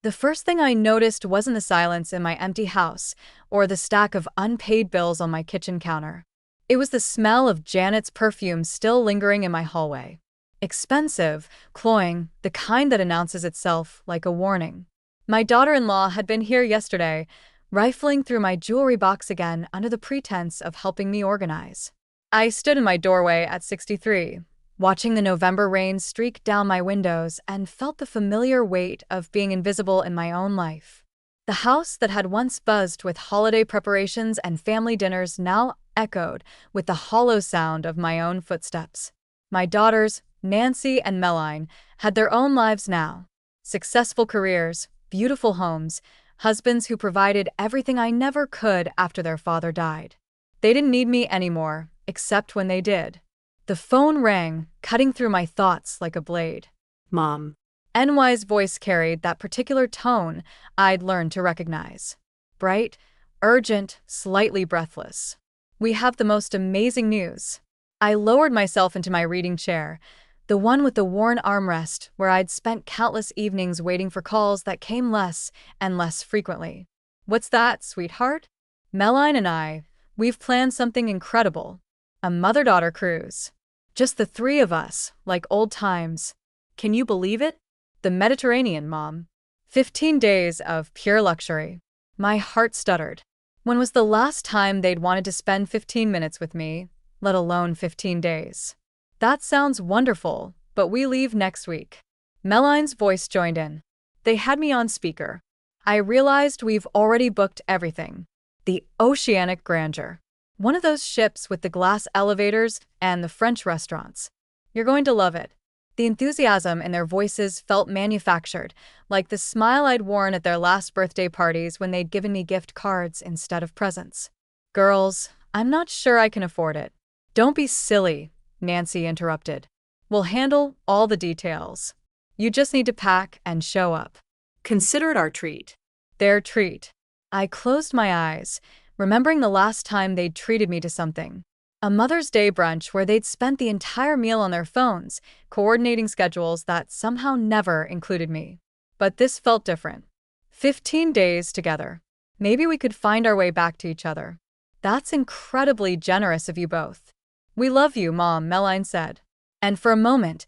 The first thing I noticed wasn't the silence in my empty house or the stack of unpaid bills on my kitchen counter. It was the smell of Janet's perfume still lingering in my hallway. Expensive, cloying, the kind that announces itself like a warning. My daughter-in-law had been here yesterday, rifling through my jewelry box again under the pretense of helping me organize. I stood in my doorway at 63, watching the November rain streak down my windows, and felt the familiar weight of being invisible in my own life. The house that had once buzzed with holiday preparations and family dinners now echoed with the hollow sound of my own footsteps. My daughters, Nancy and Melline, had their own lives now. Successful careers, beautiful homes, husbands who provided everything I never could after their father died. They didn't need me anymore, except when they did. The phone rang, cutting through my thoughts like a blade. Mom. NY's voice carried that particular tone I'd learned to recognize. Bright, urgent, slightly breathless. We have the most amazing news. I lowered myself into my reading chair, the one with the worn armrest where I'd spent countless evenings waiting for calls that came less and less frequently. What's that, sweetheart? Melline and we've planned something incredible. A mother-daughter cruise. Just the three of us, like old times. Can you believe it? The Mediterranean, Mom. 15 days of pure luxury. My heart stuttered. When was the last time they'd wanted to spend 15 minutes with me, let alone 15 days? That sounds wonderful, but we leave next week. Melline's voice joined in. They had me on speaker. I realized we've already booked everything. The Oceanic Grandeur. One of those ships with the glass elevators and the French restaurants. You're going to love it. The enthusiasm in their voices felt manufactured, like the smile I'd worn at their last birthday parties when they'd given me gift cards instead of presents. Girls, I'm not sure I can afford it. Don't be silly, Nancy interrupted. We'll handle all the details. You just need to pack and show up. Consider it our treat. Their treat. I closed my eyes, remembering the last time they'd treated me to something. A Mother's Day brunch where they'd spent the entire meal on their phones, coordinating schedules that somehow never included me. But this felt different. 15 days together. Maybe we could find our way back to each other. That's incredibly generous of you both. We love you, Mom, Melline said. And for a moment,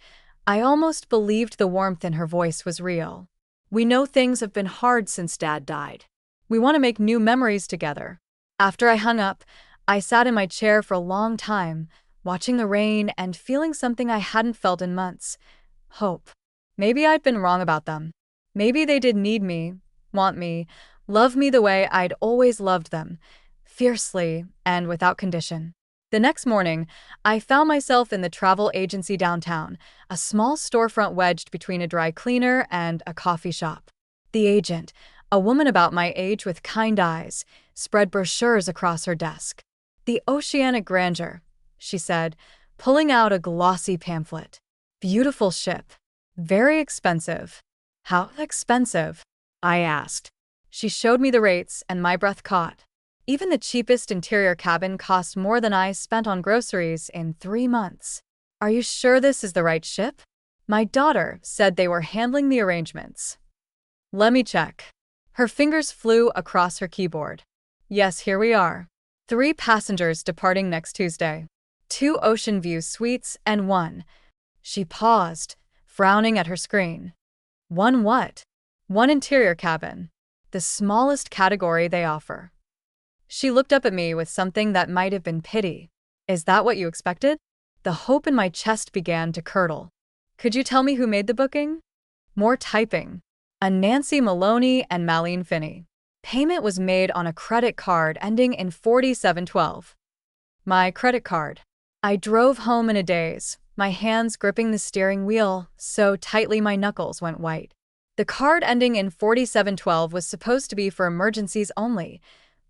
I almost believed the warmth in her voice was real. We know things have been hard since Dad died. We want to make new memories together. After I hung up, I sat in my chair for a long time, watching the rain and feeling something I hadn't felt in months. Hope. Maybe I'd been wrong about them. Maybe they did need me, want me, love me the way I'd always loved them, fiercely and without condition. The next morning, I found myself in the travel agency downtown, a small storefront wedged between a dry cleaner and a coffee shop. The agent, a woman about my age with kind eyes, spread brochures across her desk. The Oceanic Grandeur, she said, pulling out a glossy pamphlet. Beautiful ship. Very expensive. How expensive? I asked. She showed me the rates and my breath caught. Even the cheapest interior cabin cost more than I spent on groceries in 3 months. Are you sure this is the right ship? My daughter said they were handling the arrangements. Let me check. Her fingers flew across her keyboard. Yes, here we are. 3 passengers departing next Tuesday. 2 ocean view suites and 1. She paused, frowning at her screen. 1 what? 1 interior cabin. The smallest category they offer. She looked up at me with something that might have been pity. Is that what you expected? The hope in my chest began to curdle. Could you tell me who made the booking? More typing. A Nancy Maloney and Malene Finney. Payment was made on a credit card ending in 4712. My credit card. I drove home in a daze, my hands gripping the steering wheel so tightly my knuckles went white. The card ending in 4712 was supposed to be for emergencies only,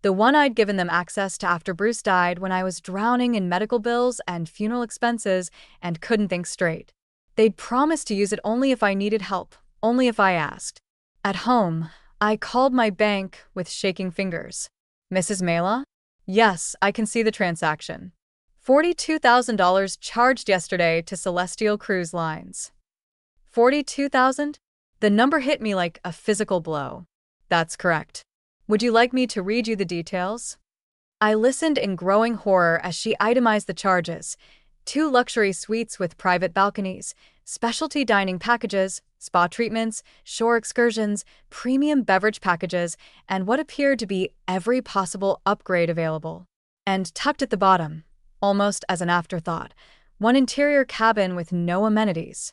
the one I'd given them access to after Bruce died when I was drowning in medical bills and funeral expenses and couldn't think straight. They'd promised to use it only if I needed help, only if I asked. At home, I called my bank with shaking fingers. Mrs. Mela? Yes, I can see the transaction. $42,000 charged yesterday to Celestial Cruise Lines. $42,000? The number hit me like a physical blow. That's correct. Would you like me to read you the details? I listened in growing horror as she itemized the charges: 2 luxury suites with private balconies, specialty dining packages, spa treatments, shore excursions, premium beverage packages, and what appeared to be every possible upgrade available. And tucked at the bottom, almost as an afterthought, one interior cabin with no amenities.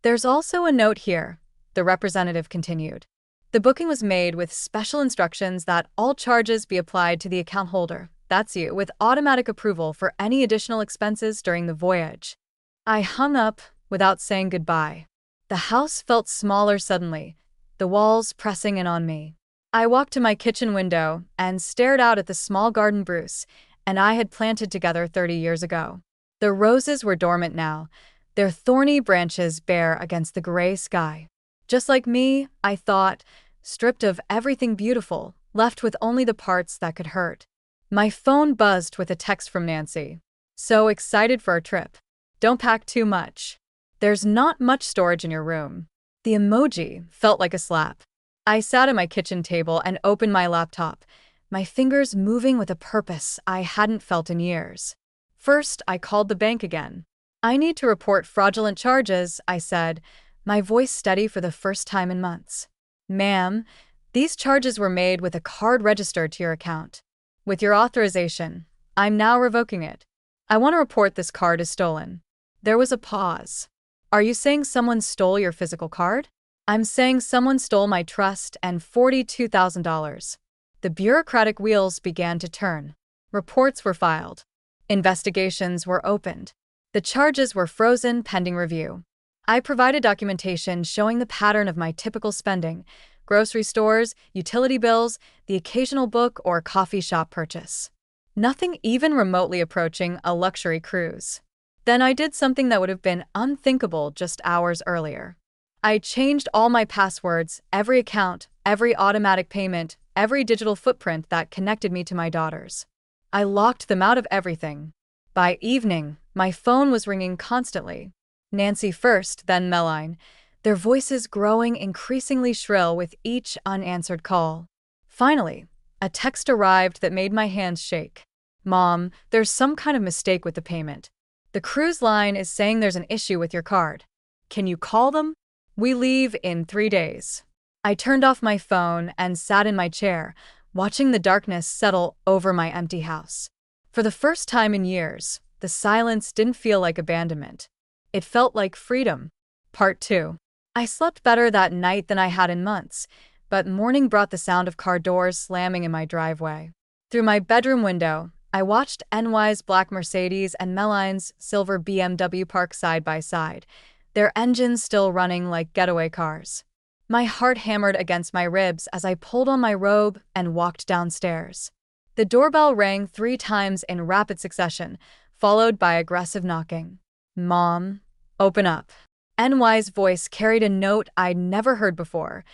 There's also a note here, the representative continued. The booking was made with special instructions that all charges be applied to the account holder, that's you, with automatic approval for any additional expenses during the voyage. I hung up without saying goodbye. The house felt smaller suddenly, the walls pressing in on me. I walked to my kitchen window and stared out at the small garden Bruce and I had planted together 30 years ago. The roses were dormant now, their thorny branches bare against the gray sky. Just like me, I thought, stripped of everything beautiful, left with only the parts that could hurt. My phone buzzed with a text from Nancy. So excited for our trip. Don't pack too much. There's not much storage in your room. The emoji felt like a slap. I sat at my kitchen table and opened my laptop, my fingers moving with a purpose I hadn't felt in years. First, I called the bank again. I need to report fraudulent charges, I said, my voice steady for the first time in months. Ma'am, these charges were made with a card registered to your account. With your authorization, I'm now revoking it. I want to report this card as stolen. There was a pause. Are you saying someone stole your physical card? I'm saying someone stole my trust and $42,000. The bureaucratic wheels began to turn. Reports were filed. Investigations were opened. The charges were frozen pending review. I provided documentation showing the pattern of my typical spending: grocery stores, utility bills, the occasional book or coffee shop purchase. Nothing even remotely approaching a luxury cruise. Then I did something that would have been unthinkable just hours earlier. I changed all my passwords, every account, every automatic payment, every digital footprint that connected me to my daughters. I locked them out of everything. By evening, my phone was ringing constantly. Nancy first, then Melline, their voices growing increasingly shrill with each unanswered call. Finally, a text arrived that made my hands shake. Mom, there's some kind of mistake with the payment. The cruise line is saying there's an issue with your card. Can you call them? We leave in 3 days. I turned off my phone and sat in my chair, watching the darkness settle over my empty house. For the first time in years, the silence didn't feel like abandonment. It felt like freedom. Part 2. I slept better that night than I had in months, but morning brought the sound of car doors slamming in my driveway. Through my bedroom window, I watched NY's black Mercedes and Melline's silver BMW park side by side, their engines still running like getaway cars. My heart hammered against my ribs as I pulled on my robe and walked downstairs. The doorbell rang 3 times in rapid succession, followed by aggressive knocking. Mom, open up. NY's voice carried a note I'd never heard before,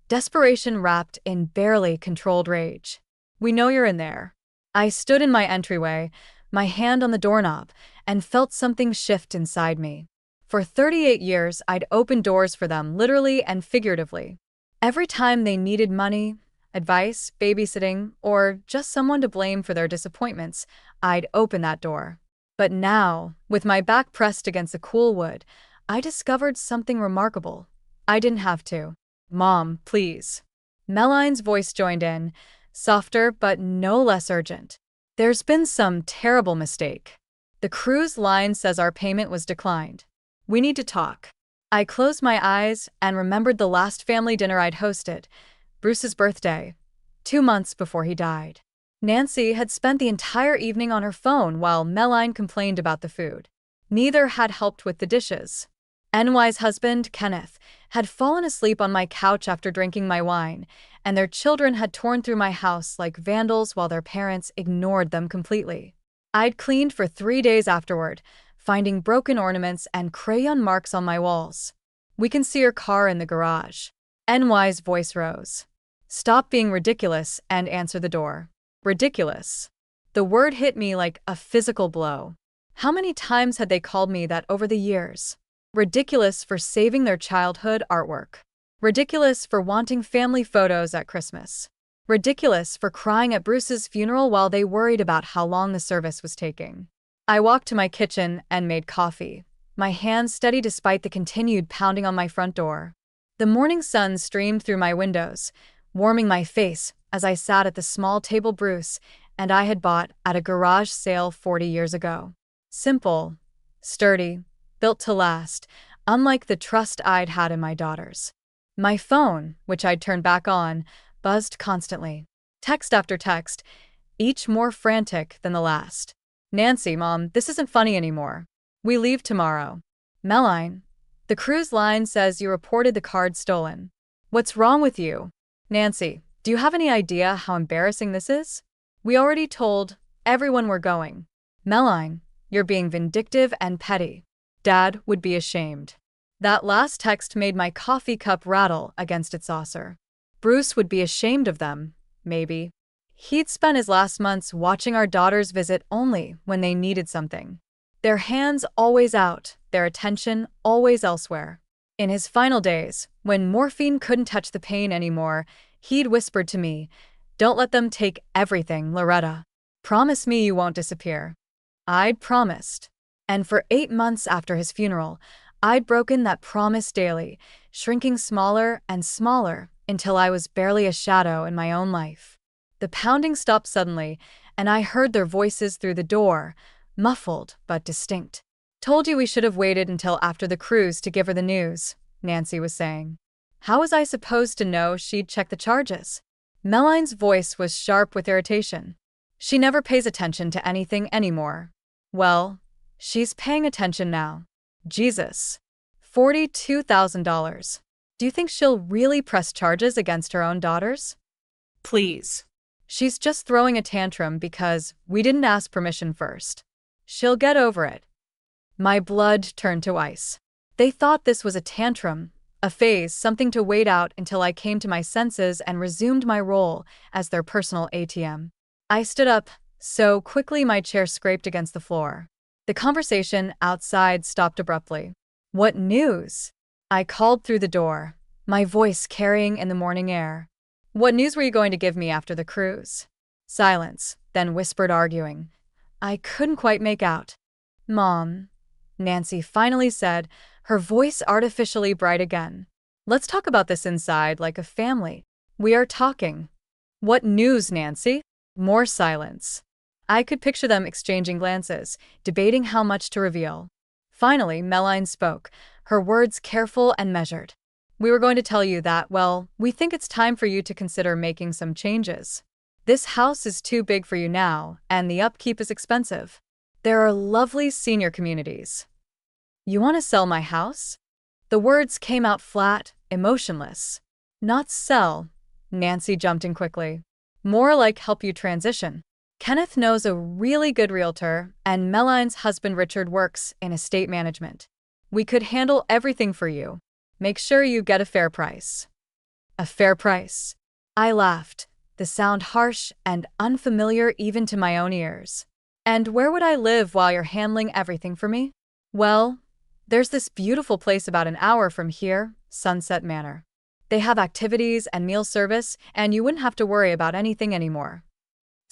desperation wrapped in barely controlled rage. We know you're in there. I stood in my entryway, my hand on the doorknob, and felt something shift inside me. For 38 years, I'd opened doors for them literally and figuratively. Every time they needed money, advice, babysitting, or just someone to blame for their disappointments, I'd open that door. But now, with my back pressed against the cool wood, I discovered something remarkable. I didn't have to. Mom, please. Melline's voice joined in, softer but no less urgent. There's been some terrible mistake. The cruise line says our payment was declined. We need to talk. I closed my eyes and remembered the last family dinner I'd hosted, Bruce's birthday, 2 months before he died. Nancy had spent the entire evening on her phone while Melline complained about the food. Neither had helped with the dishes. NY's husband, Kenneth, had fallen asleep on my couch after drinking my wine, and their children had torn through my house like vandals while their parents ignored them completely. I'd cleaned for 3 days afterward, finding broken ornaments and crayon marks on my walls. We can see your car in the garage. NY's voice rose. Stop being ridiculous and answer the door. Ridiculous. The word hit me like a physical blow. How many times had they called me that over the years? Ridiculous for saving their childhood artwork. Ridiculous for wanting family photos at Christmas. Ridiculous for crying at Bruce's funeral while they worried about how long the service was taking. I walked to my kitchen and made coffee, my hands steady despite the continued pounding on my front door. The morning sun streamed through my windows, warming my face as I sat at the small table Bruce and I had bought at a garage sale 40 years ago. Simple, sturdy, built to last, unlike the trust I'd had in my daughters. My phone, which I'd turned back on, buzzed constantly. Text after text, each more frantic than the last. Nancy, Mom, this isn't funny anymore. We leave tomorrow. Melline, the cruise line says you reported the card stolen. What's wrong with you? Nancy, do you have any idea how embarrassing this is? We already told everyone we're going. Melline, you're being vindictive and petty. Dad would be ashamed. That last text made my coffee cup rattle against its saucer. Bruce would be ashamed of them, maybe. He'd spent his last months watching our daughters visit only when they needed something. Their hands always out, their attention always elsewhere. In his final days, when morphine couldn't touch the pain anymore, he'd whispered to me, "Don't let them take everything, Loretta. Promise me you won't disappear." I'd promised. And for 8 months after his funeral, I'd broken that promise daily, shrinking smaller and smaller until I was barely a shadow in my own life. The pounding stopped suddenly, and I heard their voices through the door, muffled but distinct. "Told you we should have waited until after the cruise to give her the news," Nancy was saying. How was I supposed to know she'd check the charges? Melline's voice was sharp with irritation. She never pays attention to anything anymore. Well, she's paying attention now. Jesus. $42,000. Do you think she'll really press charges against her own daughters? Please. She's just throwing a tantrum because we didn't ask permission first. She'll get over it. My blood turned to ice. They thought this was a tantrum, a phase, something to wait out until I came to my senses and resumed my role as their personal ATM. I stood up, so quickly my chair scraped against the floor. The conversation outside stopped abruptly. "What news?" I called through the door, my voice carrying in the morning air. "What news were you going to give me after the cruise?" Silence, then whispered arguing. I couldn't quite make out. "Mom," Nancy finally said, her voice artificially bright again. "Let's talk about this inside like a family. We are talking." "What news, Nancy?" More silence. I could picture them exchanging glances, debating how much to reveal. Finally, Melline spoke, her words careful and measured. "We were going to tell you that, well, we think it's time for you to consider making some changes. This house is too big for you now, and the upkeep is expensive. There are lovely senior communities." "You want to sell my house?" The words came out flat, emotionless. "Not sell," Nancy jumped in quickly. "More like help you transition. Kenneth knows a really good realtor, and Melline's husband Richard works in estate management. We could handle everything for you. Make sure you get a fair price." A fair price. I laughed, the sound harsh and unfamiliar even to my own ears. "And where would I live while you're handling everything for me?" "Well, there's this beautiful place about an hour from here, Sunset Manor. They have activities and meal service, and you wouldn't have to worry about anything anymore."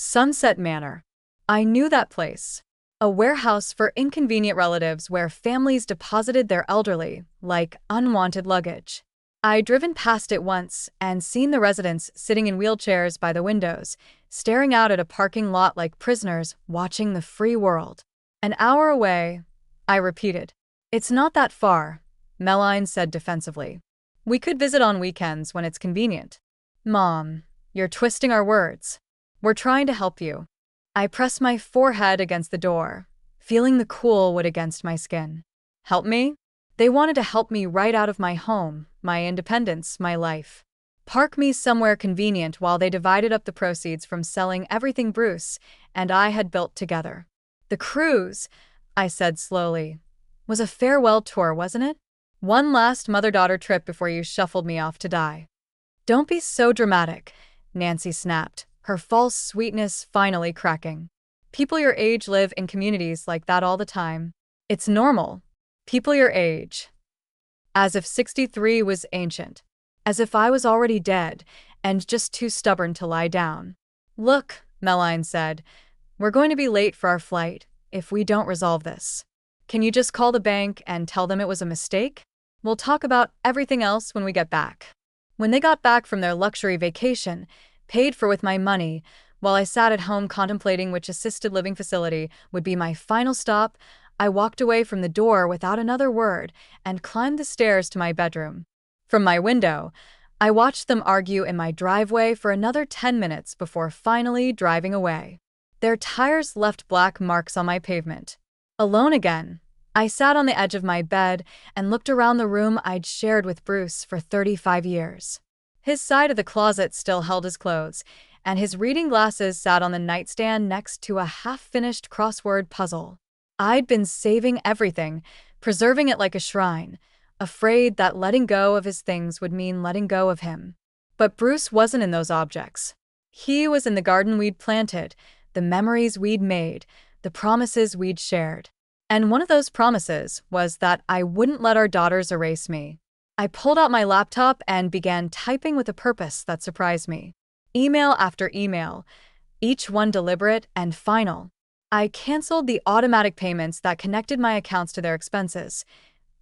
Sunset Manor. I knew that place. A warehouse for inconvenient relatives where families deposited their elderly, like unwanted luggage. I'd driven past it once and seen the residents sitting in wheelchairs by the windows, staring out at a parking lot like prisoners watching the free world. "An hour away," I repeated. "It's not that far," Melline said defensively. "We could visit on weekends when it's convenient." "Mom, you're twisting our words. We're trying to help you." I pressed my forehead against the door, feeling the cool wood against my skin. Help me? They wanted to help me right out of my home, my independence, my life. Park me somewhere convenient while they divided up the proceeds from selling everything Bruce and I had built together. "The cruise," I said slowly, "was a farewell tour, wasn't it? One last mother-daughter trip before you shuffled me off to die." "Don't be so dramatic," Nancy snapped, her false sweetness finally cracking. "People your age live in communities like that all the time. It's normal. People your age." As if 63 was ancient. as if I was already dead and just too stubborn to lie down. "Look," Meline said, "we're going to be late for our flight if we don't resolve this. Can you just call the bank and tell them it was a mistake? We'll talk about everything else when we get back." When they got back from their luxury vacation, paid for with my money, while I sat at home contemplating which assisted living facility would be my final stop, I walked away from the door without another word and climbed the stairs to my bedroom. From my window, I watched them argue in my driveway for another 10 minutes before finally driving away. Their tires left black marks on my pavement. Alone again, I sat on the edge of my bed and looked around the room I'd shared with Bruce for 35 years. His side of the closet still held his clothes, and his reading glasses sat on the nightstand next to a half-finished crossword puzzle. I'd been saving everything, preserving it like a shrine, afraid that letting go of his things would mean letting go of him. But Bruce wasn't in those objects. He was in the garden we'd planted, the memories we'd made, the promises we'd shared. And one of those promises was that I wouldn't let our daughters erase me. I pulled out my laptop and began typing with a purpose that surprised me. Email after email, each one deliberate and final. I canceled the automatic payments that connected my accounts to their expenses,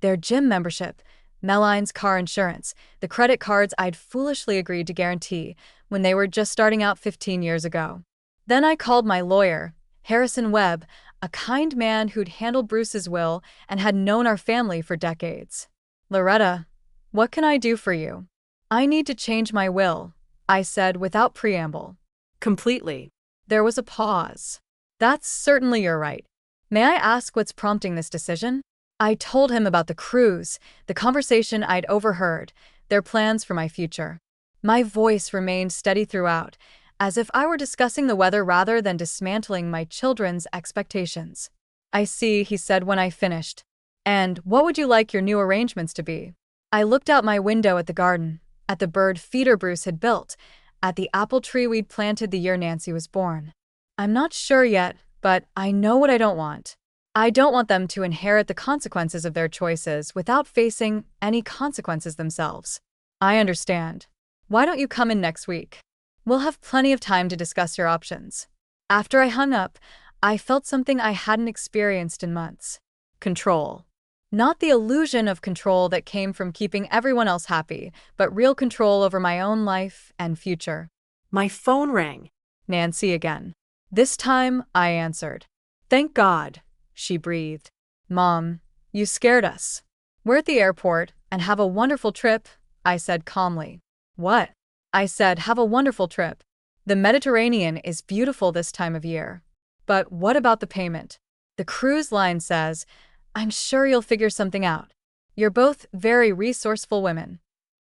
their gym membership, Meline's car insurance, the credit cards I'd foolishly agreed to guarantee when they were just starting out 15 years ago. Then I called my lawyer, Harrison Webb, a kind man who'd handled Bruce's will and had known our family for decades. "Loretta, what can I do for you?" "I need to change my will," I said without preamble. Completely. There was a pause. "That's certainly your right. May I ask what's prompting this decision?" I told him about the cruise, the conversation I'd overheard, their plans for my future. My voice remained steady throughout, as if I were discussing the weather rather than dismantling my children's expectations. "I see," he said when I finished. "And what would you like your new arrangements to be?" I looked out my window at the garden, at the bird feeder Bruce had built, at the apple tree we'd planted the year Nancy was born. "I'm not sure yet, but I know what I don't want. I don't want them to inherit the consequences of their choices without facing any consequences themselves." "I understand. Why don't you come in next week? We'll have plenty of time to discuss your options." After I hung up, I felt something I hadn't experienced in months. Control. Not the illusion of control that came from keeping everyone else happy, but real control over my own life and future. My phone rang. Nancy again. This time, I answered. "Thank God," she breathed. "Mom, you scared us." "We're at the airport and have a wonderful trip," I said calmly. "What?" I said, "Have a wonderful trip. The Mediterranean is beautiful this time of year." "But what about the payment?" "The cruise line says, I'm sure you'll figure something out. You're both very resourceful women."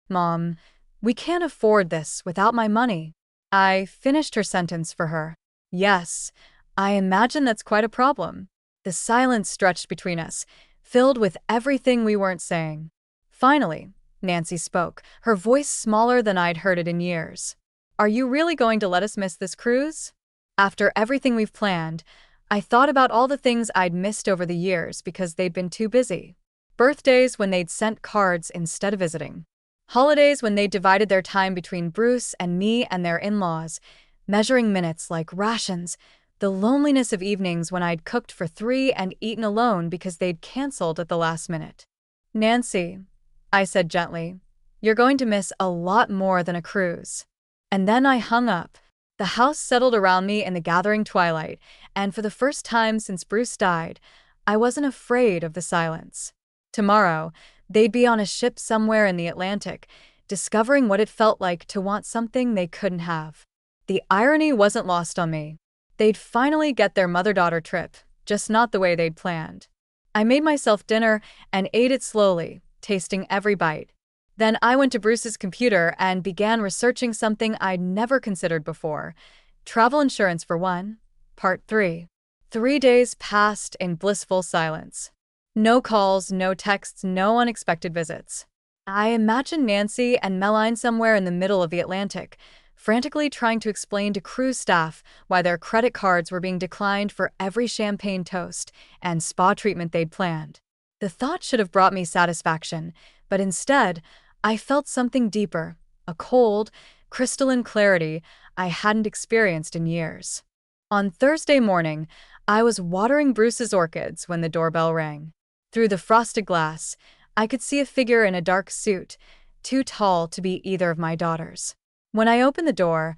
"Mom, we can't afford this without my money." I finished her sentence for her. "Yes, I imagine that's quite a problem." The silence stretched between us, filled with everything we weren't saying. Finally, Nancy spoke, her voice smaller than I'd heard it in years. "Are you really going to let us miss this cruise?" After everything we've planned, I thought about all the things I'd missed over the years because they'd been too busy. Birthdays when they'd sent cards instead of visiting. Holidays when they'd divided their time between Bruce and me and their in-laws, measuring minutes like rations. The loneliness of evenings when I'd cooked for 3 and eaten alone because they'd canceled at the last minute. "Nancy," I said gently, "you're going to miss a lot more than a cruise." And then I hung up. The house settled around me in the gathering twilight, and for the first time since Bruce died, I wasn't afraid of the silence. Tomorrow, they'd be on a ship somewhere in the Atlantic, discovering what it felt like to want something they couldn't have. The irony wasn't lost on me. They'd finally get their mother-daughter trip, just not the way they'd planned. I made myself dinner and ate it slowly, tasting every bite. Then I went to Bruce's computer and began researching something I'd never considered before. Travel insurance for one, Part 3. 3 days passed in blissful silence. No calls, no texts, no unexpected visits. I imagined Nancy and Meline somewhere in the middle of the Atlantic, frantically trying to explain to cruise staff why their credit cards were being declined for every champagne toast and spa treatment they'd planned. The thought should have brought me satisfaction, but instead, I felt something deeper, a cold, crystalline clarity I hadn't experienced in years. On Thursday morning, I was watering Bruce's orchids when the doorbell rang. Through the frosted glass, I could see a figure in a dark suit, too tall to be either of my daughters. When I opened the door,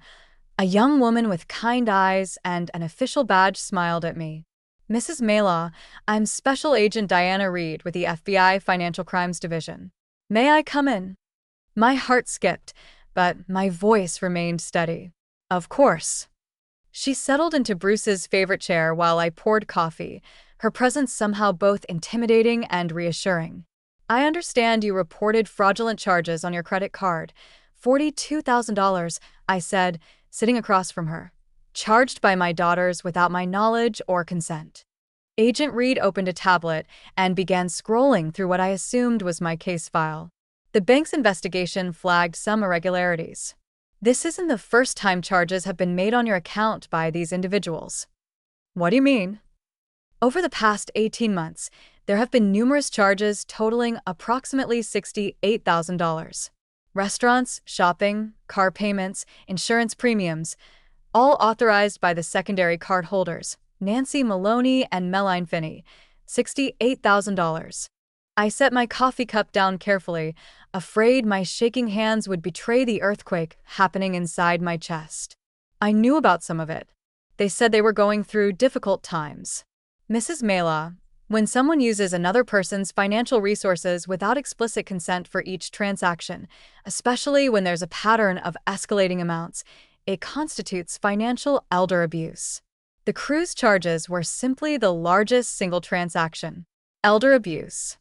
a young woman with kind eyes and an official badge smiled at me. "Mrs. Maylaw, I'm Special Agent Diana Reed with the FBI Financial Crimes Division. May I come in?" My heart skipped, but my voice remained steady. "Of course." She settled into Bruce's favorite chair while I poured coffee, her presence somehow both intimidating and reassuring. "I understand you reported fraudulent charges on your credit card. $42,000, I said, sitting across from her. "Charged by my daughters without my knowledge or consent." Agent Reed opened a tablet and began scrolling through what I assumed was my case file. The bank's investigation flagged some irregularities. "This isn't the first time charges have been made on your account by these individuals." "What do you mean?" "Over the past 18 months, there have been numerous charges totaling approximately $68,000. Restaurants, shopping, car payments, insurance premiums, all authorized by the secondary card holders, Nancy Maloney and Melline Finney, $68,000. I set my coffee cup down carefully, afraid my shaking hands would betray the earthquake happening inside my chest. I knew about some of it. They said they were going through difficult times. "Mrs. Maylaw, when someone uses another person's financial resources without explicit consent for each transaction, especially when there's a pattern of escalating amounts, it constitutes financial elder abuse." The cruise charges were simply the largest single transaction. Elder abuse.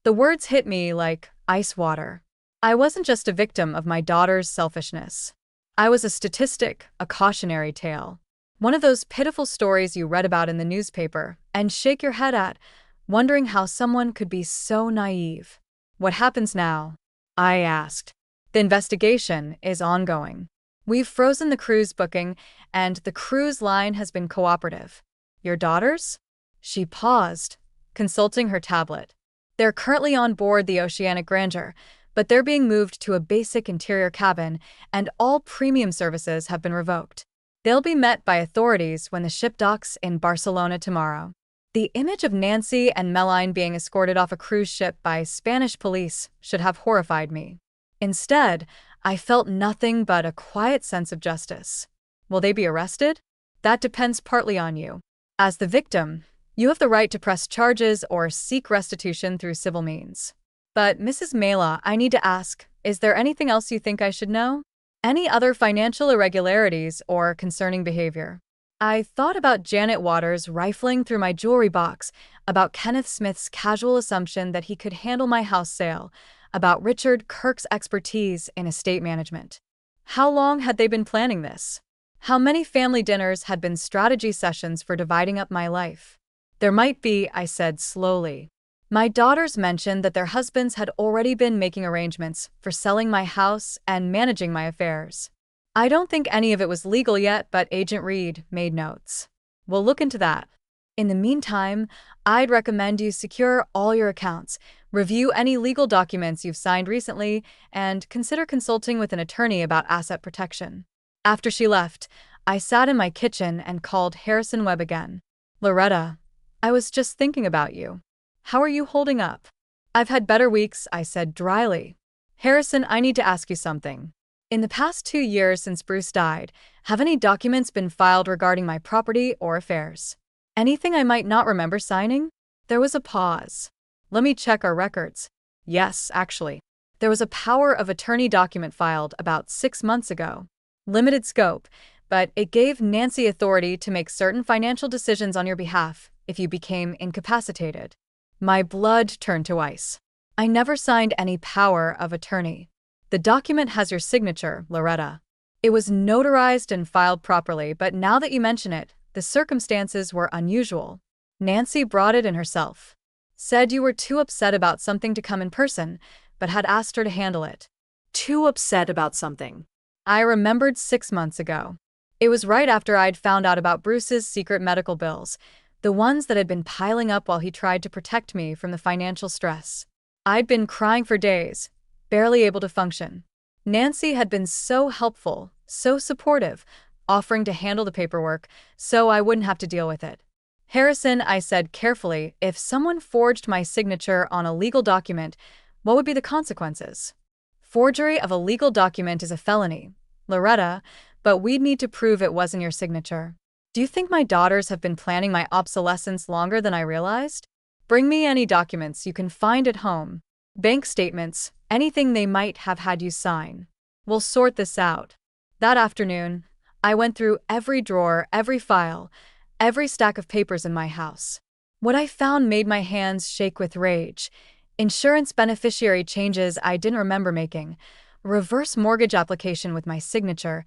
The words hit me like ice water. I wasn't just a victim of my daughter's selfishness. I was a statistic, a cautionary tale. One of those pitiful stories you read about in the newspaper and shake your head at, wondering how someone could be so naive. "What happens now?" I asked. "The investigation is ongoing. We've frozen the cruise booking, and the cruise line has been cooperative." "Your daughters?" She paused, consulting her tablet. "They're currently on board the Oceanic Grandeur, but they're being moved to a basic interior cabin, and all premium services have been revoked. They'll be met by authorities when the ship docks in Barcelona tomorrow." The image of Nancy and Melline being escorted off a cruise ship by Spanish police should have horrified me. Instead, I felt nothing but a quiet sense of justice. Will they be arrested? That depends partly on you. As the victim, you have the right to press charges or seek restitution through civil means. But, Mrs. Maylaw, I need to ask, is there anything else you think I should know? Any other financial irregularities or concerning behavior? I thought about Janet Waters rifling through my jewelry box, about Kenneth Smith's casual assumption that he could handle my house sale, about Richard Kirk's expertise in estate management. How long had they been planning this? How many family dinners had been strategy sessions for dividing up my life? "There might be," I said slowly. "My daughters mentioned that their husbands had already been making arrangements for selling my house and managing my affairs. I don't think any of it was legal yet, but Agent Reed made notes. We'll look into that. In the meantime, I'd recommend you secure all your accounts, review any legal documents you've signed recently, and consider consulting with an attorney about asset protection." After she left, I sat in my kitchen and called Harrison Webb again. "Loretta, I was just thinking about you. How are you holding up?" "I've had better weeks," I said dryly. "Harrison, I need to ask you something. In the past 2 years since Bruce died, have any documents been filed regarding my property or affairs? Anything I might not remember signing?" There was a pause. "Let me check our records. Yes, actually. There was a power of attorney document filed about 6 months ago. Limited scope, but it gave Nancy authority to make certain financial decisions on your behalf if you became incapacitated." My blood turned to ice. "I never signed any power of attorney." "The document has your signature, Loretta. It was notarized and filed properly, but now that you mention it, the circumstances were unusual. Nancy brought it in herself. Said you were too upset about something to come in person, but had asked her to handle it." Too upset about something. I remembered 6 months ago. It was right after I'd found out about Bruce's secret medical bills, the ones that had been piling up while he tried to protect me from the financial stress. I'd been crying for days, barely able to function. Nancy had been so helpful, so supportive, offering to handle the paperwork so I wouldn't have to deal with it. Harrison, I said carefully, if someone forged my signature on a legal document, what would be the consequences? Forgery of a legal document is a felony, Loretta, but we'd need to prove it wasn't your signature. Do you think my daughters have been planning my obsolescence longer than I realized? Bring me any documents you can find at home. Bank statements, anything they might have had you sign. We'll sort this out. That afternoon, I went through every drawer, every file, every stack of papers in my house. What I found made my hands shake with rage. Insurance beneficiary changes I didn't remember making. Reverse mortgage application with my signature,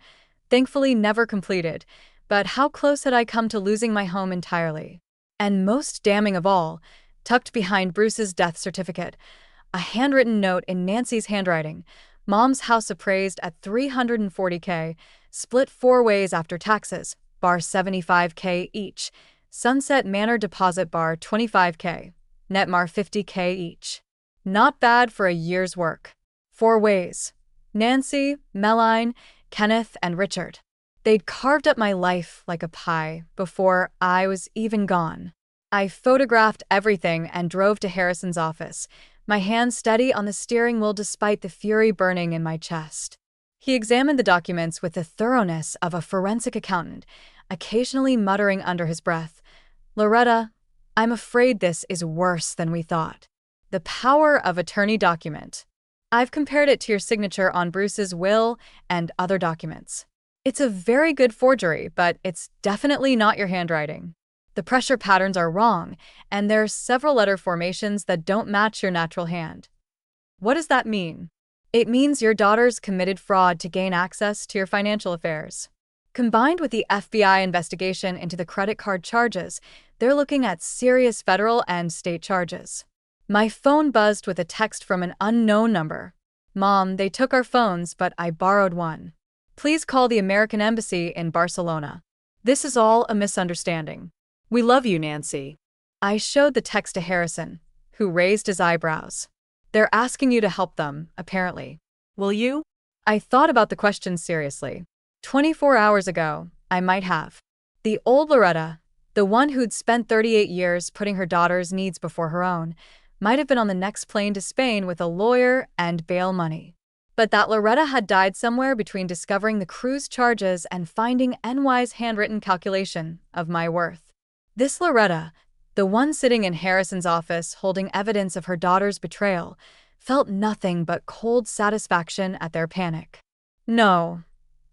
thankfully never completed, but how close had I come to losing my home entirely? And most damning of all, tucked behind Bruce's death certificate, a handwritten note in Nancy's handwriting. Mom's house appraised at $340K, split 4 ways after taxes, bar $75K each. Sunset Manor deposit bar $25K, net mar $50K each. Not bad for a year's work. 4 ways. Nancy, Melline, Kenneth, and Richard. They'd carved up my life like a pie before I was even gone. I photographed everything and drove to Harrison's office, my hand steady on the steering wheel despite the fury burning in my chest. He examined the documents with the thoroughness of a forensic accountant, occasionally muttering under his breath, "Loretta, I'm afraid this is worse than we thought. The power of attorney document. I've compared it to your signature on Bruce's will and other documents. It's a very good forgery, but it's definitely not your handwriting. The pressure patterns are wrong, and there are several letter formations that don't match your natural hand." What does that mean? It means your daughters committed fraud to gain access to your financial affairs. Combined with the FBI investigation into the credit card charges, they're looking at serious federal and state charges. My phone buzzed with a text from an unknown number. "Mom, they took our phones, but I borrowed one. Please call the American Embassy in Barcelona. This is all a misunderstanding. We love you, Nancy." I showed the text to Harrison, who raised his eyebrows. "They're asking you to help them, apparently. Will you? I thought about the question seriously. 24 hours ago, I might have. The old Loretta, the one who'd spent 38 years putting her daughter's needs before her own, might have been on the next plane to Spain with a lawyer and bail money. But that Loretta had died somewhere between discovering the cruise charges and finding NY's handwritten calculation of my worth. This Loretta, the one sitting in Harrison's office holding evidence of her daughter's betrayal, felt nothing but cold satisfaction at their panic. "No,"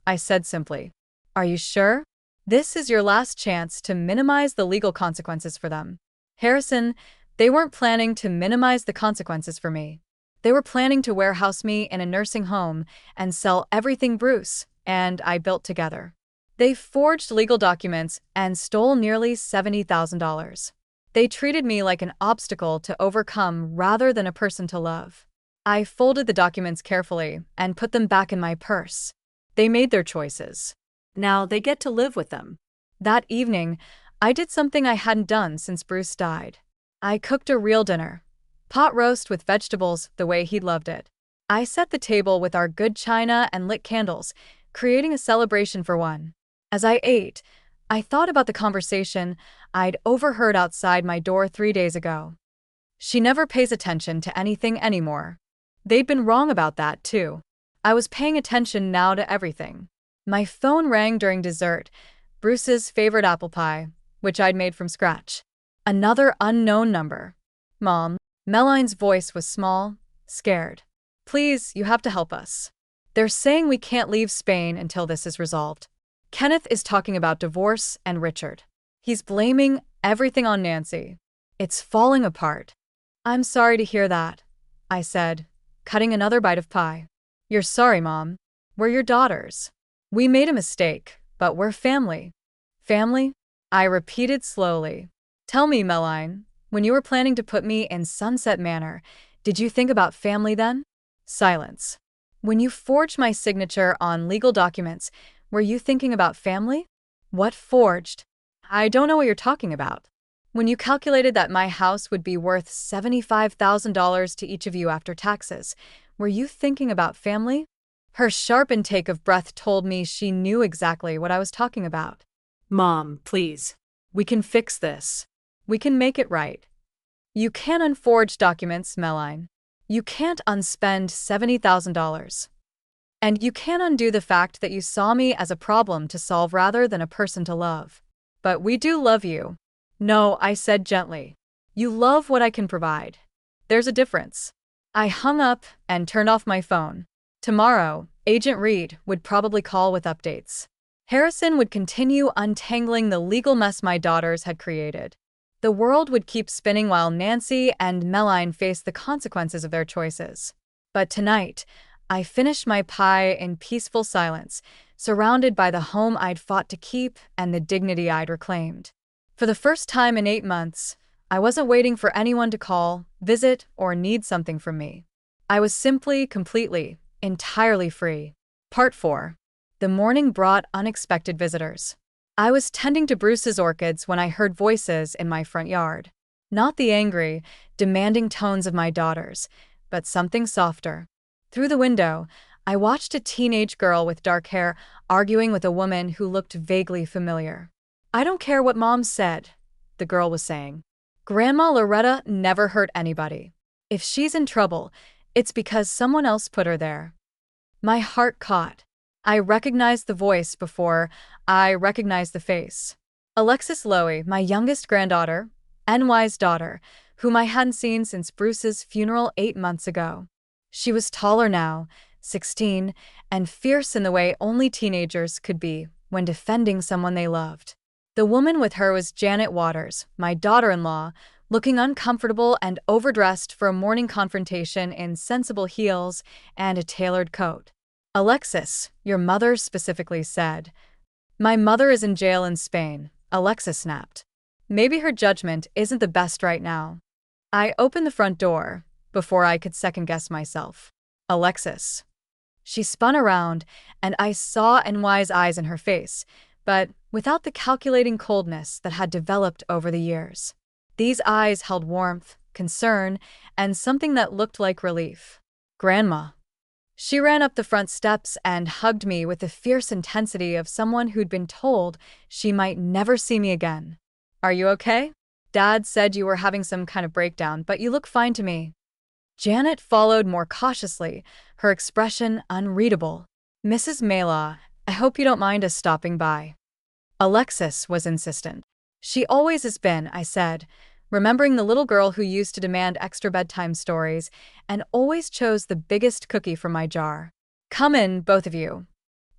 I said simply. "Are you sure? This is your last chance to minimize the legal consequences for them." Harrison, they weren't planning to minimize the consequences for me. They were planning to warehouse me in a nursing home and sell everything Bruce and I built together. They forged legal documents and stole nearly $70,000. They treated me like an obstacle to overcome rather than a person to love. I folded the documents carefully and put them back in my purse. They made their choices. Now they get to live with them. That evening, I did something I hadn't done since Bruce died. I cooked a real dinner. Pot roast with vegetables the way he'd loved it. I set the table with our good china and lit candles, creating a celebration for one. As I ate, I thought about the conversation I'd overheard outside my door 3 days ago. "She never pays attention to anything anymore." They'd been wrong about that, too. I was paying attention now to everything. My phone rang during dessert, Bruce's favorite apple pie, which I'd made from scratch. Another unknown number. "Mom." Melline's voice was small, scared. "Please, you have to help us. They're saying we can't leave Spain until this is resolved. Kenneth is talking about divorce and Richard. He's blaming everything on Nancy. It's falling apart." "I'm sorry to hear that," I said, cutting another bite of pie. "You're sorry, Mom. We're your daughters. We made a mistake, but we're family." "Family?" I repeated slowly. "Tell me, Melline, when you were planning to put me in Sunset Manor, did you think about family then?" Silence. "When you forged my signature on legal documents, were you thinking about family?" "What forged?" "I don't know what you're talking about." "When you calculated that my house would be worth $75,000 to each of you after taxes, Were you thinking about family? Her sharp intake of breath told me she knew exactly what I was talking about. Mom, please. We can fix this. We can make it right. You can unforge documents, Meline. You can't unspend $70,000. And you can undo the fact that you saw me as a problem to solve rather than a person to love. But we do love you. No, I said gently. You love what I can provide. There's a difference. I hung up and turned off my phone. Tomorrow, Agent Reed would probably call with updates. Harrison would continue untangling the legal mess my daughters had created. The world would keep spinning while Nancy and Meline faced the consequences of their choices. But tonight, I finished my pie in peaceful silence, surrounded by the home I'd fought to keep and the dignity I'd reclaimed. For the first time in 8 months, I wasn't waiting for anyone to call, visit, or need something from me. I was simply, completely, entirely free. Part 4. The morning brought unexpected visitors. I was tending to Bruce's orchids when I heard voices in my front yard. Not the angry, demanding tones of my daughters, but something softer. Through the window, I watched a teenage girl with dark hair arguing with a woman who looked vaguely familiar. I don't care what Mom said, the girl was saying. Grandma Loretta never hurt anybody. If she's in trouble, it's because someone else put her there. My heart caught. I recognized the voice before I recognized the face. Alexis Lowy, my youngest granddaughter, NY's daughter, whom I hadn't seen since Bruce's funeral 8 months ago. She was taller now, 16, and fierce in the way only teenagers could be when defending someone they loved. The woman with her was Janet Waters, my daughter-in-law, looking uncomfortable and overdressed for a morning confrontation in sensible heels and a tailored coat. Alexis, your mother specifically said. My mother is in jail in Spain, Alexis snapped. Maybe her judgment isn't the best right now. I opened the front door before I could second-guess myself. Alexis. She spun around, and I saw NY's eyes in her face, but without the calculating coldness that had developed over the years. These eyes held warmth, concern, and something that looked like relief. Grandma. She ran up the front steps and hugged me with the fierce intensity of someone who'd been told she might never see me again. Are you okay? Dad said you were having some kind of breakdown, but you look fine to me. Janet followed more cautiously, her expression unreadable. Mrs. Maylaw, I hope you don't mind us stopping by. Alexis was insistent. She always has been, I said, remembering the little girl who used to demand extra bedtime stories and always chose the biggest cookie from my jar. Come in, both of you.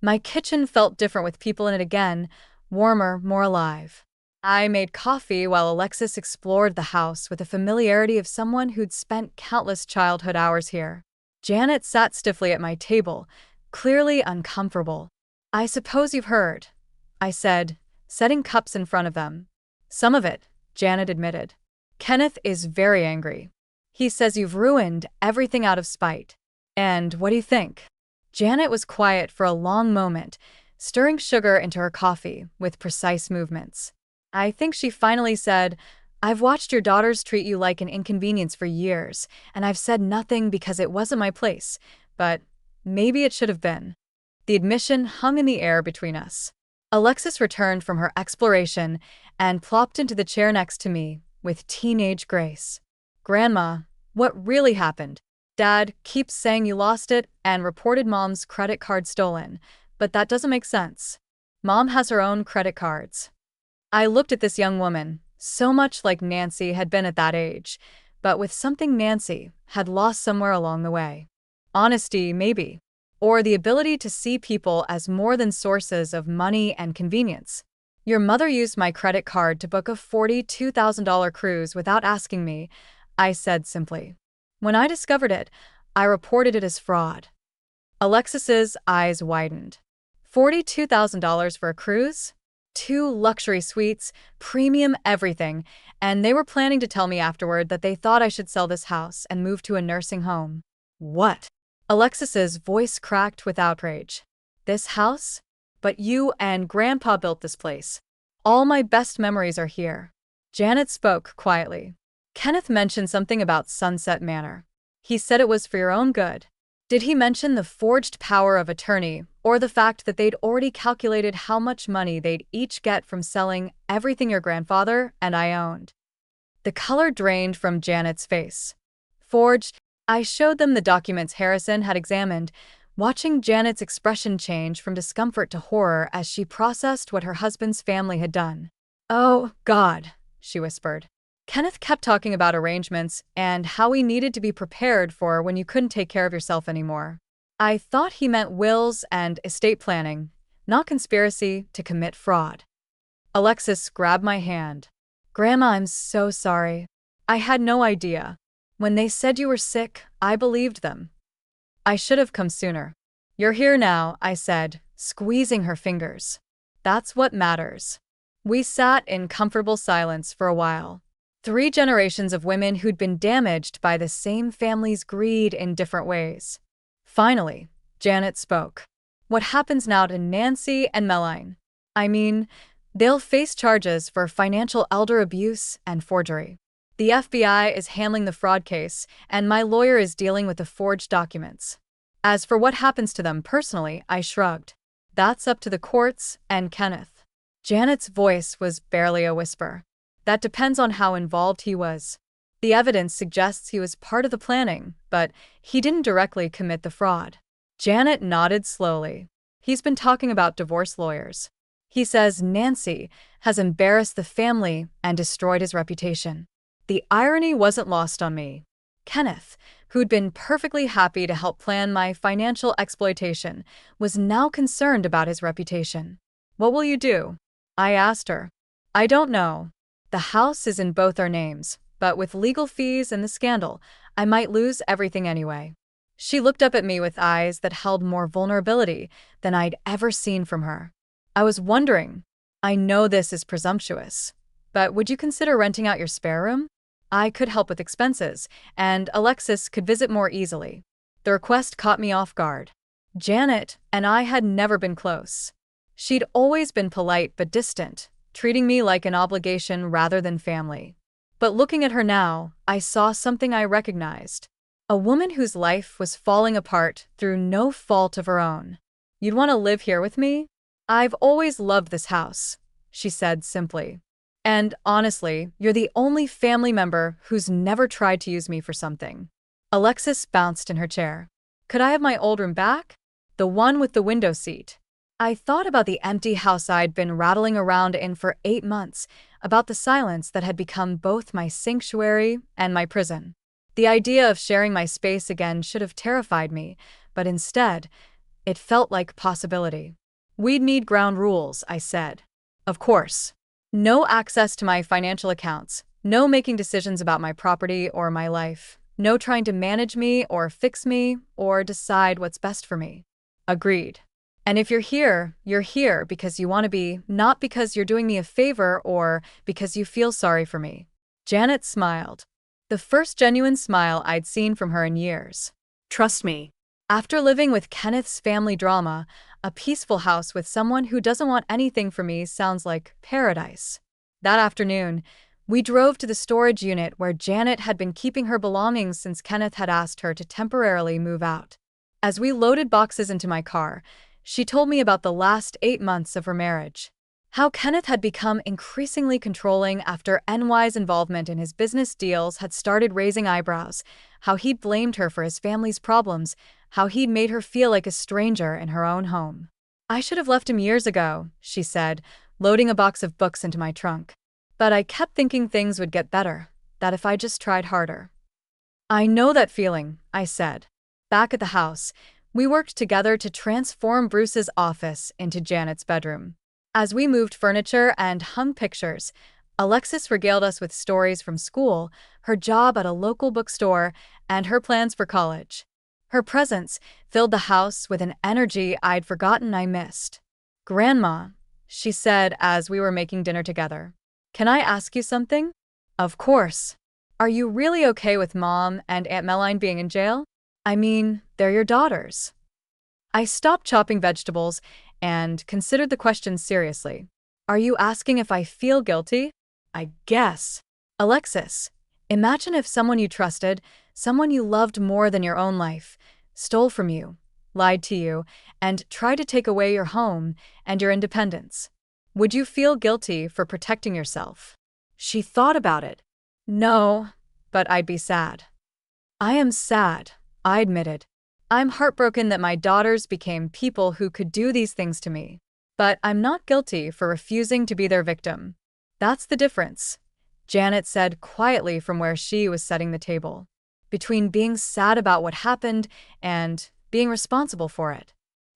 My kitchen felt different with people in it again, warmer, more alive. I made coffee while Alexis explored the house with the familiarity of someone who'd spent countless childhood hours here. Janet sat stiffly at my table, clearly uncomfortable. I suppose you've heard, I said, setting cups in front of them. Some of it, Janet admitted. Kenneth is very angry. He says you've ruined everything out of spite. And what do you think? Janet was quiet for a long moment, stirring sugar into her coffee with precise movements. I think she finally said, I've watched your daughters treat you like an inconvenience for years, and I've said nothing because it wasn't my place, but maybe it should have been. The admission hung in the air between us. Alexis returned from her exploration and plopped into the chair next to me with teenage grace. Grandma, what really happened? Dad keeps saying you lost it and reported Mom's credit card stolen, but that doesn't make sense. Mom has her own credit cards. I looked at this young woman, so much like Nancy had been at that age, but with something Nancy had lost somewhere along the way. Honesty, maybe. Or the ability to see people as more than sources of money and convenience. Your mother used my credit card to book a $42,000 cruise without asking me, I said simply. When I discovered it, I reported it as fraud. Alexis's eyes widened. $42,000 for a cruise? 2 luxury suites, premium everything, and they were planning to tell me afterward that they thought I should sell this house and move to a nursing home. What? Alexis's voice cracked with outrage. This house? But you and Grandpa built this place. All my best memories are here. Janet spoke quietly. Kenneth mentioned something about Sunset Manor. He said it was for your own good. Did he mention the forged power of attorney, or the fact that they'd already calculated how much money they'd each get from selling everything your grandfather and I owned? The color drained from Janet's face. Forged, I showed them the documents Harrison had examined, watching Janet's expression change from discomfort to horror as she processed what her husband's family had done. "Oh, God," she whispered. Kenneth kept talking about arrangements and how we needed to be prepared for when you couldn't take care of yourself anymore. I thought he meant wills and estate planning, not conspiracy to commit fraud. Alexis grabbed my hand. "Grandma, I'm so sorry. I had no idea. When they said you were sick, I believed them. I should have come sooner." "You're here now," I said, squeezing her fingers. "That's what matters." We sat in comfortable silence for a while. 3 generations of women who'd been damaged by the same family's greed in different ways. Finally, Janet spoke. "What happens now to Nancy and Melline? I mean, they'll face charges for financial elder abuse and forgery. The FBI is handling the fraud case, and my lawyer is dealing with the forged documents. As for what happens to them personally," I shrugged. "That's up to the courts and Kenneth." Janet's voice was barely a whisper. "That depends on how involved he was. The evidence suggests he was part of the planning, but he didn't directly commit the fraud." Janet nodded slowly. "He's been talking about divorce lawyers. He says Nancy has embarrassed the family and destroyed his reputation." The irony wasn't lost on me. Kenneth, who'd been perfectly happy to help plan my financial exploitation, was now concerned about his reputation. "What will you do?" I asked her. "I don't know. The house is in both our names, but with legal fees and the scandal, I might lose everything anyway." She looked up at me with eyes that held more vulnerability than I'd ever seen from her. I was wondering, "I know this is presumptuous, but would you consider renting out your spare room? I could help with expenses, and Alexis could visit more easily." The request caught me off guard. Janet and I had never been close. She'd always been polite but distant, treating me like an obligation rather than family. But looking at her now, I saw something I recognized. A woman whose life was falling apart through no fault of her own. "You'd want to live here with me? I've always loved this house," she said simply. "And honestly, you're the only family member who's never tried to use me for something." Alexis bounced in her chair. "Could I have my old room back? The one with the window seat?" I thought about the empty house I'd been rattling around in for 8 months, about the silence that had become both my sanctuary and my prison. The idea of sharing my space again should have terrified me, but instead, it felt like a possibility. "We'd need ground rules," I said. "Of course. No access to my financial accounts, no making decisions about my property or my life, no trying to manage me or fix me or decide what's best for me." "Agreed. And if you're here because you want to be, not because you're doing me a favor or because you feel sorry for me." Janet smiled. The first genuine smile I'd seen from her in years. Trust me. After living with Kenneth's family drama, a peaceful house with someone who doesn't want anything from me sounds like paradise. That afternoon, we drove to the storage unit where Janet had been keeping her belongings since Kenneth had asked her to temporarily move out. As we loaded boxes into my car, she told me about the last 8 months of her marriage. How Kenneth had become increasingly controlling after NY's involvement in his business deals had started raising eyebrows, how he'd blamed her for his family's problems, how he'd made her feel like a stranger in her own home. "I should have left him years ago," she said, loading a box of books into my trunk. "But I kept thinking things would get better, that if I just tried harder." "I know that feeling," I said. Back at the house, we worked together to transform Bruce's office into Janet's bedroom. As we moved furniture and hung pictures, Alexis regaled us with stories from school, her job at a local bookstore, and her plans for college. Her presence filled the house with an energy I'd forgotten I missed. "Grandma," she said as we were making dinner together, "can I ask you something?" "Of course. Are you really okay with Mom and Aunt Melline being in jail? I mean, they're your daughters." I stopped chopping vegetables and considered the question seriously. "Are you asking if I feel guilty?" "I guess." "Alexis, imagine if someone you trusted, someone you loved more than your own life, stole from you, lied to you, and tried to take away your home and your independence. Would you feel guilty for protecting yourself? She thought about it. No, but I'd be sad. I am sad, I admitted. I'm heartbroken that my daughters became people who could do these things to me. But I'm not guilty for refusing to be their victim. That's the difference, Janet said quietly from where she was setting the table. Between being sad about what happened and being responsible for it.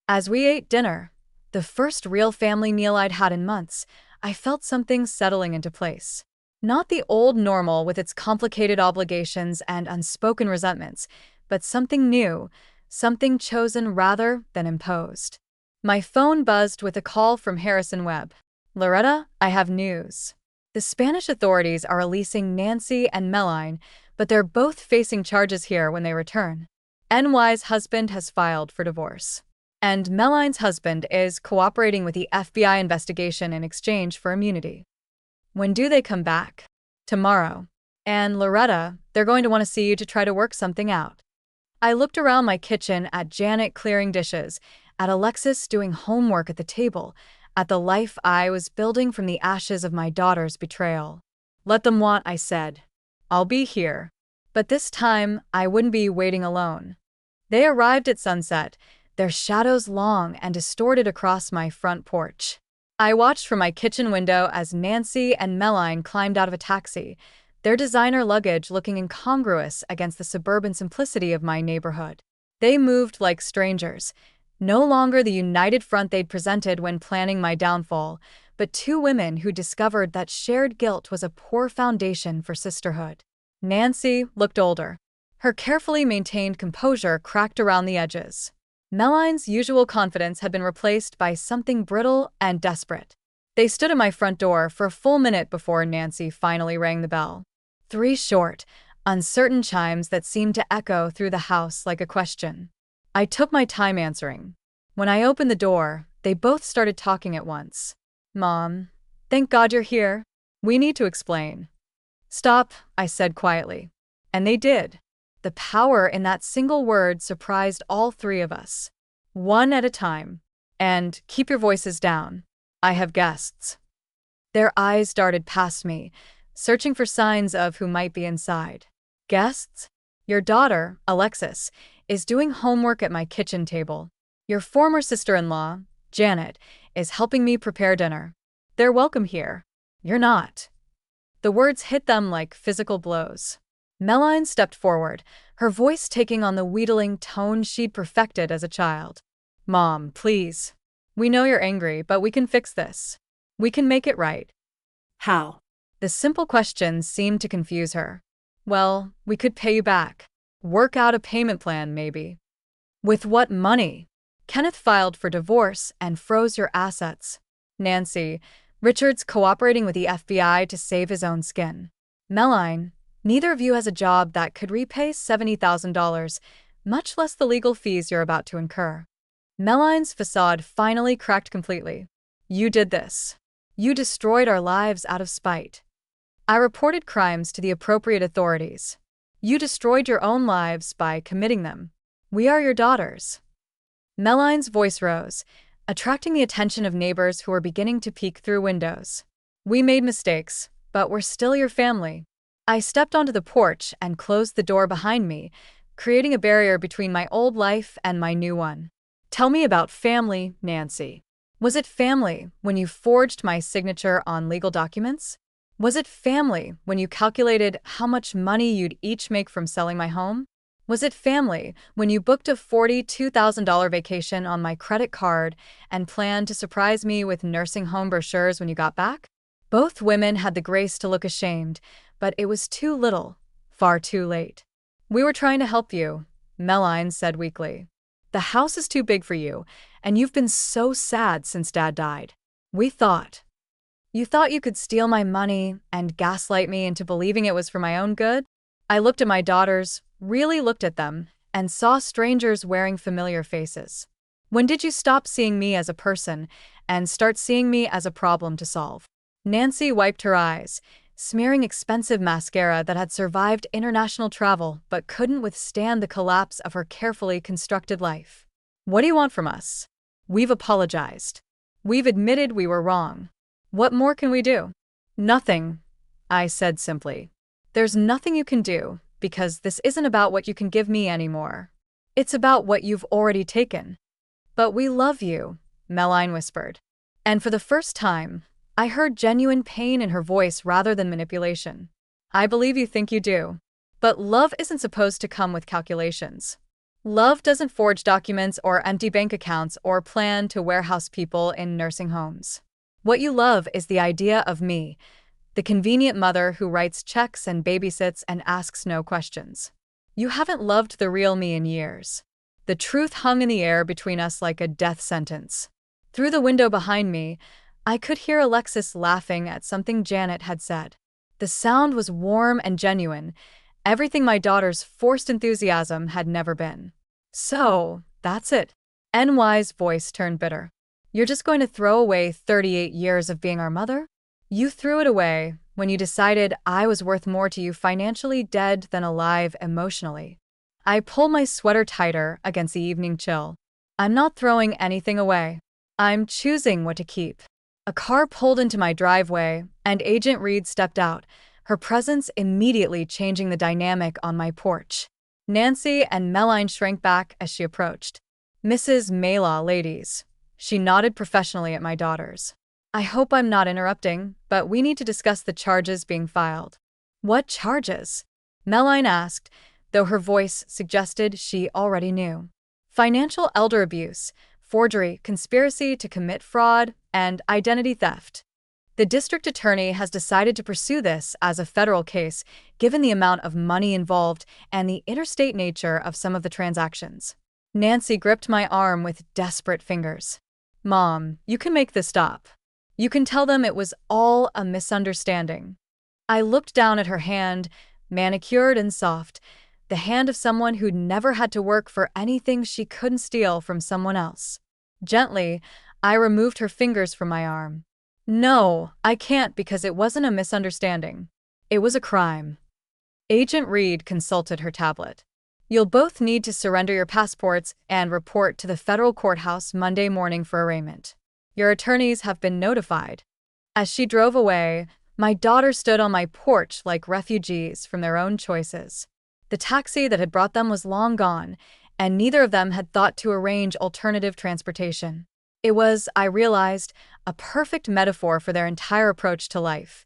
As we ate dinner, the first real family meal I'd had in months, I felt something settling into place. Not the old normal with its complicated obligations and unspoken resentments, but something new, something chosen rather than imposed. My phone buzzed with a call from Harrison Webb. Loretta, I have news. The Spanish authorities are releasing Nancy and Melline, but they're both facing charges here when they return. NY's husband has filed for divorce. And Melline's husband is cooperating with the FBI investigation in exchange for immunity. When do they come back? Tomorrow. And Loretta, they're going to want to see you to try to work something out. I looked around my kitchen at Janet clearing dishes, at Alexis doing homework at the table, at the life I was building from the ashes of my daughter's betrayal. Let them want, I said. I'll be here. But this time, I wouldn't be waiting alone. They arrived at sunset, their shadows long and distorted across my front porch. I watched from my kitchen window as Nancy and Melline climbed out of a taxi, their designer luggage looking incongruous against the suburban simplicity of my neighborhood. They moved like strangers, no longer the united front they'd presented when planning my downfall, but two women who discovered that shared guilt was a poor foundation for sisterhood. Nancy looked older. Her carefully maintained composure cracked around the edges. Melline's usual confidence had been replaced by something brittle and desperate. They stood at my front door for a full minute before Nancy finally rang the bell. 3 short, uncertain chimes that seemed to echo through the house like a question. I took my time answering. When I opened the door, they both started talking at once. Mom, thank God you're here. We need to explain. Stop, I said quietly. And they did. The power in that single word surprised all 3 of us. One at a time. And keep your voices down. I have guests. Their eyes darted past me, searching for signs of who might be inside. Guests? Your daughter, Alexis, is doing homework at my kitchen table. Your former sister-in-law, Janet, is helping me prepare dinner. They're welcome here. You're not. The words hit them like physical blows. Melline stepped forward, her voice taking on the wheedling tone she'd perfected as a child. Mom, please. We know you're angry, but we can fix this. We can make it right. How? The simple question seemed to confuse her. Well, we could pay you back. Work out a payment plan, maybe. With what money? Kenneth filed for divorce and froze your assets. Nancy, Richard's cooperating with the FBI to save his own skin. Melline, neither of you has a job that could repay $70,000, much less the legal fees you're about to incur. Melline's facade finally cracked completely. You did this. You destroyed our lives out of spite. I reported crimes to the appropriate authorities. You destroyed your own lives by committing them. We are your daughters. Melline's voice rose, attracting the attention of neighbors who were beginning to peek through windows. We made mistakes, but we're still your family. I stepped onto the porch and closed the door behind me, creating a barrier between my old life and my new one. Tell me about family, Nancy. Was it family when you forged my signature on legal documents? Was it family when you calculated how much money you'd each make from selling my home? Was it family when you booked a $42,000 vacation on my credit card and planned to surprise me with nursing home brochures when you got back? Both women had the grace to look ashamed, but it was too little, far too late. We were trying to help you, Melline said weakly. The house is too big for you, and you've been so sad since Dad died. We thought. You thought you could steal my money and gaslight me into believing it was for my own good? I looked at my daughters, really looked at them, and saw strangers wearing familiar faces. When did you stop seeing me as a person and start seeing me as a problem to solve? Nancy wiped her eyes, smearing expensive mascara that had survived international travel but couldn't withstand the collapse of her carefully constructed life. What do you want from us? We've apologized. We've admitted we were wrong. What more can we do? Nothing, I said simply. There's nothing you can do, because this isn't about what you can give me anymore. It's about what you've already taken. But we love you, Melline whispered. And for the first time, I heard genuine pain in her voice rather than manipulation. I believe you think you do. But love isn't supposed to come with calculations. Love doesn't forge documents or empty bank accounts or plan to warehouse people in nursing homes. What you love is the idea of me, the convenient mother who writes checks and babysits and asks no questions. You haven't loved the real me in years. The truth hung in the air between us like a death sentence. Through the window behind me, I could hear Alexis laughing at something Janet had said. The sound was warm and genuine, everything my daughter's forced enthusiasm had never been. So, that's it. NY's voice turned bitter. You're just going to throw away 38 years of being our mother? You threw it away when you decided I was worth more to you financially dead than alive emotionally. I pulled my sweater tighter against the evening chill. I'm not throwing anything away. I'm choosing what to keep. A car pulled into my driveway, and Agent Reed stepped out, her presence immediately changing the dynamic on my porch. Nancy and Melline shrank back as she approached. Mrs. Maylaw, ladies. She nodded professionally at my daughters. I hope I'm not interrupting, but we need to discuss the charges being filed. What charges? Melline asked, though her voice suggested she already knew. Financial elder abuse, forgery, conspiracy to commit fraud, and identity theft. The district attorney has decided to pursue this as a federal case, given the amount of money involved and the interstate nature of some of the transactions. Nancy gripped my arm with desperate fingers. Mom, you can make this stop. You can tell them it was all a misunderstanding. I looked down at her hand, manicured and soft, the hand of someone who'd never had to work for anything she couldn't steal from someone else. Gently, I removed her fingers from my arm. No, I can't because it wasn't a misunderstanding. It was a crime. Agent Reed consulted her tablet. You'll both need to surrender your passports and report to the federal courthouse Monday morning for arraignment. Your attorneys have been notified. As she drove away, my daughter stood on my porch like refugees from their own choices. The taxi that had brought them was long gone, and neither of them had thought to arrange alternative transportation. It was, I realized, a perfect metaphor for their entire approach to life.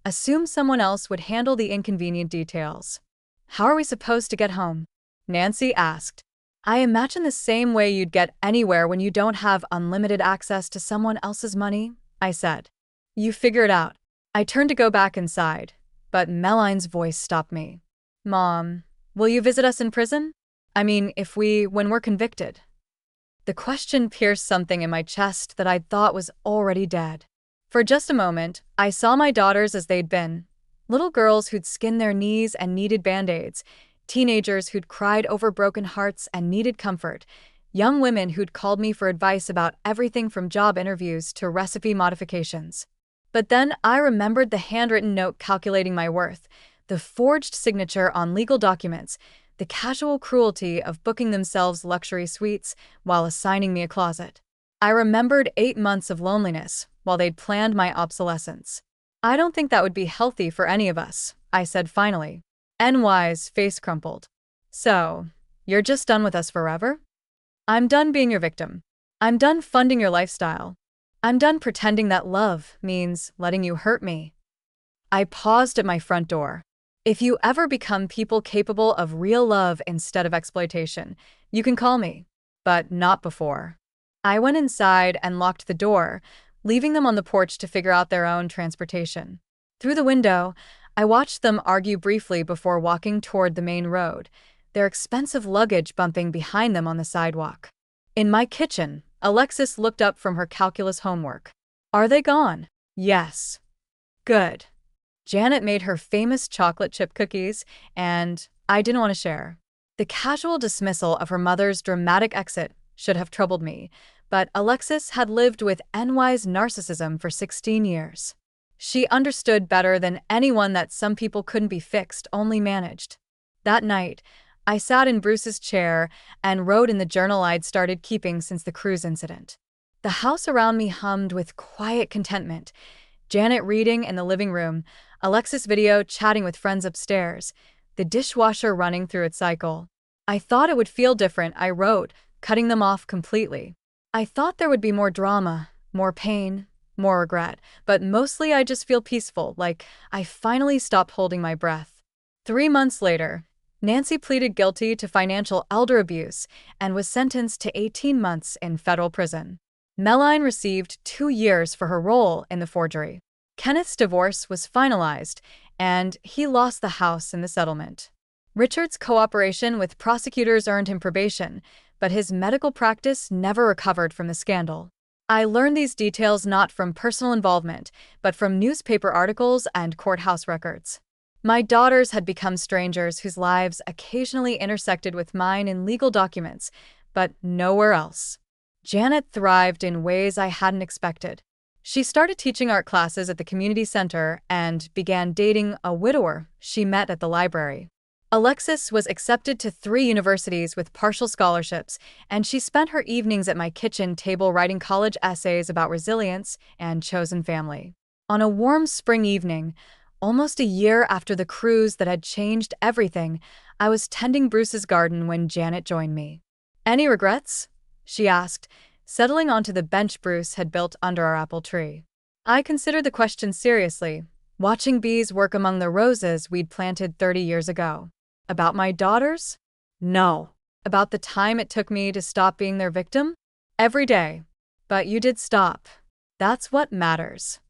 Assume someone else would handle the inconvenient details. How are we supposed to get home? Nancy asked. I imagine the same way you'd get anywhere when you don't have unlimited access to someone else's money, I said. You figure it out. I turned to go back inside, but Melline's voice stopped me. Mom, will you visit us in prison? I mean, when we're convicted. The question pierced something in my chest that I'd thought was already dead. For just a moment, I saw my daughters as they'd been. Little girls who'd skinned their knees and needed band-aids, teenagers who'd cried over broken hearts and needed comfort, young women who'd called me for advice about everything from job interviews to recipe modifications. But then I remembered the handwritten note calculating my worth, the forged signature on legal documents, the casual cruelty of booking themselves luxury suites while assigning me a closet. I remembered 8 months of loneliness while they'd planned my obsolescence. I don't think that would be healthy for any of us, I said finally. NY's face crumpled. So, you're just done with us forever? I'm done being your victim. I'm done funding your lifestyle. I'm done pretending that love means letting you hurt me. I paused at my front door. If you ever become people capable of real love instead of exploitation, you can call me, but not before. I went inside and locked the door, leaving them on the porch to figure out their own transportation. Through the window, I watched them argue briefly before walking toward the main road, their expensive luggage bumping behind them on the sidewalk. In my kitchen, Alexis looked up from her calculus homework. Are they gone? Yes. Good. Janet made her famous chocolate chip cookies, and I didn't want to share. The casual dismissal of her mother's dramatic exit should have troubled me, but Alexis had lived with NY's narcissism for 16 years. She understood better than anyone that some people couldn't be fixed, only managed. That night, I sat in Bruce's chair and wrote in the journal I'd started keeping since the cruise incident. The house around me hummed with quiet contentment. Janet reading in the living room, Alexis video chatting with friends upstairs, the dishwasher running through its cycle. I thought it would feel different, I wrote, cutting them off completely. I thought there would be more drama, more pain, more regret, but mostly I just feel peaceful, like I finally stopped holding my breath. 3 months later, Nancy pleaded guilty to financial elder abuse and was sentenced to 18 months in federal prison. Melline received 2 years for her role in the forgery. Kenneth's divorce was finalized, and he lost the house in the settlement. Richard's cooperation with prosecutors earned him probation, but his medical practice never recovered from the scandal. I learned these details not from personal involvement, but from newspaper articles and courthouse records. My daughters had become strangers whose lives occasionally intersected with mine in legal documents, but nowhere else. Janet thrived in ways I hadn't expected. She started teaching art classes at the community center and began dating a widower she met at the library. Alexis was accepted to 3 universities with partial scholarships, and she spent her evenings at my kitchen table writing college essays about resilience and chosen family. On a warm spring evening, almost a year after the cruise that had changed everything, I was tending Bruce's garden when Janet joined me. "Any regrets?" she asked, settling onto the bench Bruce had built under our apple tree. I considered the question seriously, watching bees work among the roses we'd planted 30 years ago. About my daughters? No. About the time it took me to stop being their victim? Every day. But you did stop. That's what matters.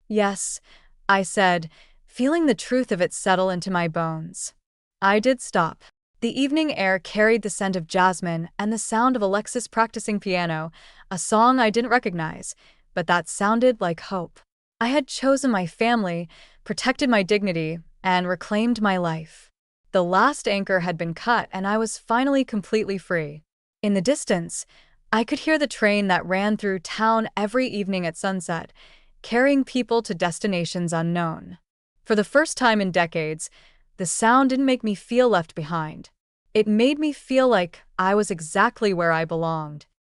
Yes, I said, feeling the truth of it settle into my bones. I did stop. The evening air carried the scent of jasmine and the sound of Alexis practicing piano, a song I didn't recognize, but that sounded like hope. I had chosen my family, protected my dignity, and reclaimed my life. The last anchor had been cut, and I was finally completely free. In the distance, I could hear the train that ran through town every evening at sunset, carrying people to destinations unknown. For the first time in decades, the sound didn't make me feel left behind. It made me feel like I was exactly where I belonged.